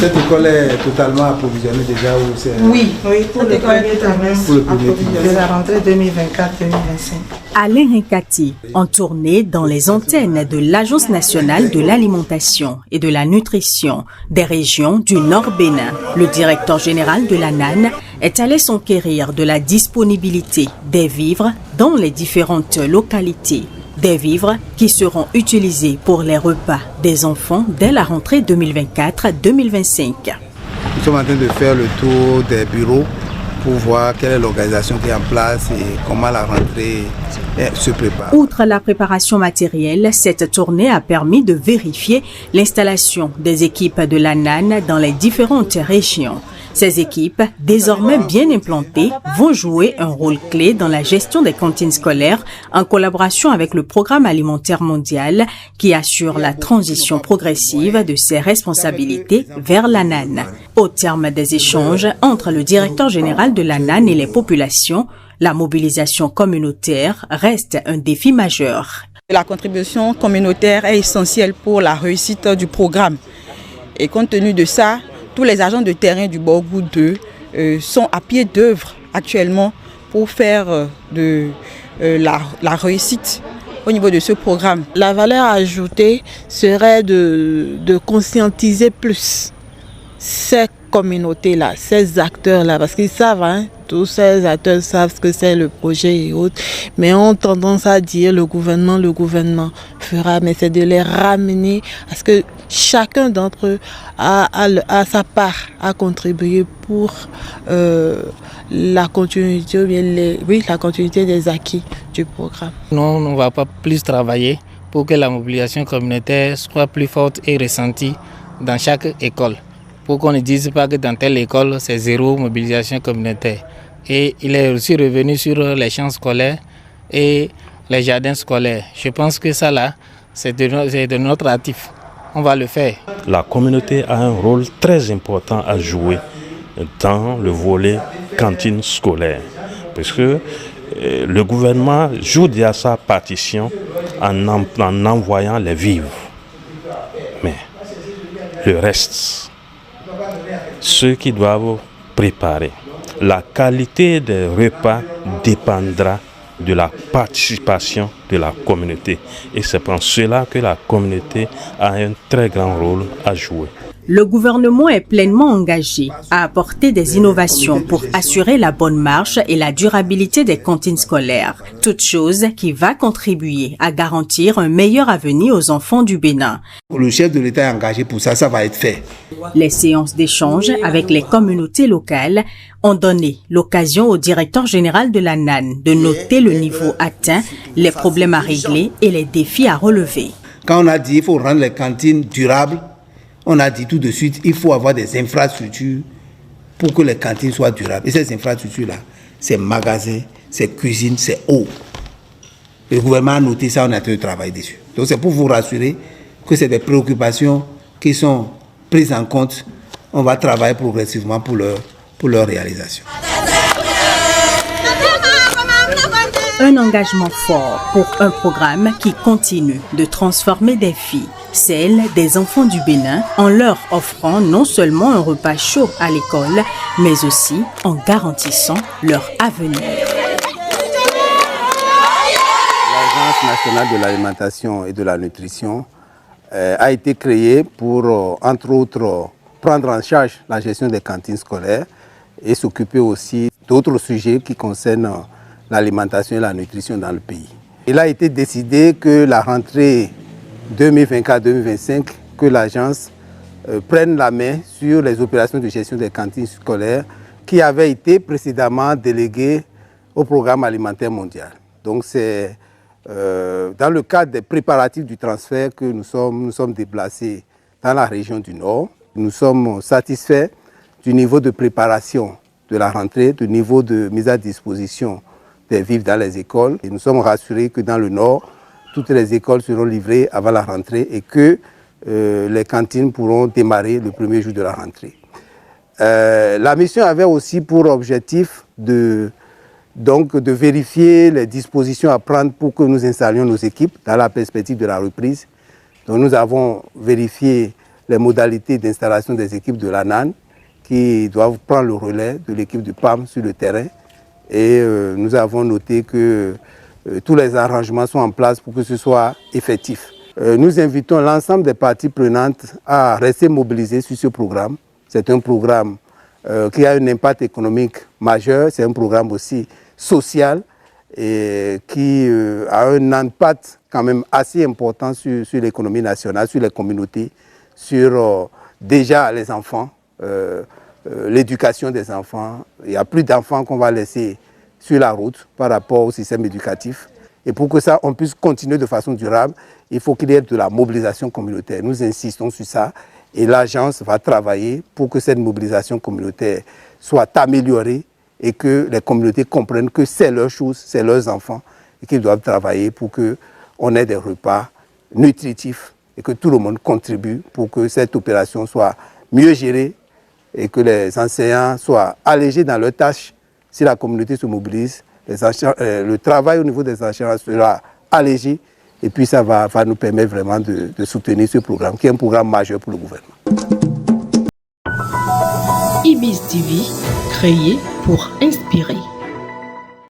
Cette école est totalement approvisionnée déjà ou c'est... Oui, pour le premier trimestre de la rentrée 2024-2025. Alain Hinkati, en tournée dans les antennes de l'Agence nationale de l'alimentation et de la nutrition des régions du Nord Bénin. Le directeur général de la NAN est allé s'enquérir de la disponibilité des vivres dans les différentes localités. Des vivres qui seront utilisés pour les repas des enfants dès la rentrée 2024-2025. Nous sommes en train de faire le tour des bureaux pour voir quelle est l'organisation qui est en place et comment la rentrée se prépare. Outre la préparation matérielle, cette tournée a permis de vérifier l'installation des équipes de la NAN dans les différentes régions. Ces équipes, désormais bien implantées, vont jouer un rôle clé dans la gestion des cantines scolaires en collaboration avec le Programme alimentaire mondial qui assure la transition progressive de ses responsabilités vers la NAN. Au terme des échanges entre le directeur général de la NAN et les populations, la mobilisation communautaire reste un défi majeur. La contribution communautaire est essentielle pour la réussite du programme. Et compte tenu de ça, tous les agents de terrain du Borgou 2 sont à pied d'œuvre actuellement pour faire de la réussite au niveau de ce programme. La valeur ajoutée serait de conscientiser plus ces communautés-là, ces acteurs-là, parce qu'ils savent, tous ces acteurs savent ce que c'est le projet et autres, mais ont tendance à dire le gouvernement fera, mais c'est de les ramener à ce que chacun d'entre eux a sa part à contribuer pour la continuité, la continuité des acquis du programme. Non, on ne va pas plus travailler pour que la mobilisation communautaire soit plus forte et ressentie dans chaque école. Pour qu'on ne dise pas que dans telle école, c'est zéro mobilisation communautaire. Et il est aussi revenu sur les champs scolaires et les jardins scolaires. Je pense que ça là, c'est de notre actif. On va le faire. La communauté a un rôle très important à jouer dans le volet cantine scolaire. Parce que le gouvernement joue déjà sa partition en envoyant les vivres. Mais le reste, ceux qui doivent préparer, la qualité des repas dépendra de la participation de la communauté. Et c'est pour cela que la communauté a un très grand rôle à jouer. Le gouvernement est pleinement engagé à apporter des innovations pour assurer la bonne marche et la durabilité des cantines scolaires, toute chose qui va contribuer à garantir un meilleur avenir aux enfants du Bénin. Le chef de l'État est engagé pour ça, ça va être fait. Les séances d'échange avec les communautés locales ont donné l'occasion au directeur général de la NAN de noter le niveau atteint, les problèmes à régler et les défis à relever. Quand on a dit qu'il faut rendre les cantines durables, on a dit tout de suite qu'il faut avoir des infrastructures pour que les cantines soient durables. Et ces infrastructures-là, c'est magasins, c'est cuisine, c'est eau. Le gouvernement a noté ça, on a tout travaillé dessus. Donc c'est pour vous rassurer que c'est des préoccupations qui sont prises en compte. On va travailler progressivement pour leur réalisation. Un engagement fort pour un programme qui continue de transformer des filles, celles des enfants du Bénin, en leur offrant non seulement un repas chaud à l'école, mais aussi en garantissant leur avenir. L'Agence nationale de l'alimentation et de la nutrition a été créée pour, entre autres, prendre en charge la gestion des cantines scolaires et s'occuper aussi d'autres sujets qui concernent l'alimentation et la nutrition dans le pays. Il a été décidé que la rentrée 2024-2025, que l'agence prenne la main sur les opérations de gestion des cantines scolaires qui avaient été précédemment déléguées au Programme alimentaire mondial. Donc c'est dans le cadre des préparatifs du transfert que nous sommes déplacés dans la région du Nord. Nous sommes satisfaits du niveau de préparation de la rentrée, du niveau de mise à disposition des vivres dans les écoles. Et nous sommes rassurés que dans le Nord, toutes les écoles seront livrées avant la rentrée et que les cantines pourront démarrer le premier jour de la rentrée. La mission avait aussi pour objectif de vérifier les dispositions à prendre pour que nous installions nos équipes dans la perspective de la reprise. Donc nous avons vérifié les modalités d'installation des équipes de l'ANAN qui doivent prendre le relais de l'équipe du PAM sur le terrain. Et nous avons noté que tous les arrangements sont en place pour que ce soit effectif. Nous invitons l'ensemble des parties prenantes à rester mobilisées sur ce programme. C'est un programme qui a un impact économique majeur, c'est un programme aussi social et qui a un impact quand même assez important sur l'économie nationale, sur les communautés, sur déjà les enfants, l'éducation des enfants. Il n'y a plus d'enfants qu'on va laisser sur la route par rapport au système éducatif. Et pour que ça, on puisse continuer de façon durable, il faut qu'il y ait de la mobilisation communautaire. Nous insistons sur ça et l'agence va travailler pour que cette mobilisation communautaire soit améliorée et que les communautés comprennent que c'est leur chose, c'est leurs enfants et qu'ils doivent travailler pour qu'on ait des repas nutritifs et que tout le monde contribue pour que cette opération soit mieux gérée et que les enseignants soient allégés dans leurs tâches. Si la communauté se mobilise, le travail au niveau des enseignants sera allégé et puis ça va nous permettre vraiment de soutenir ce programme qui est un programme majeur pour le gouvernement. Ibis TV, créé pour inspirer.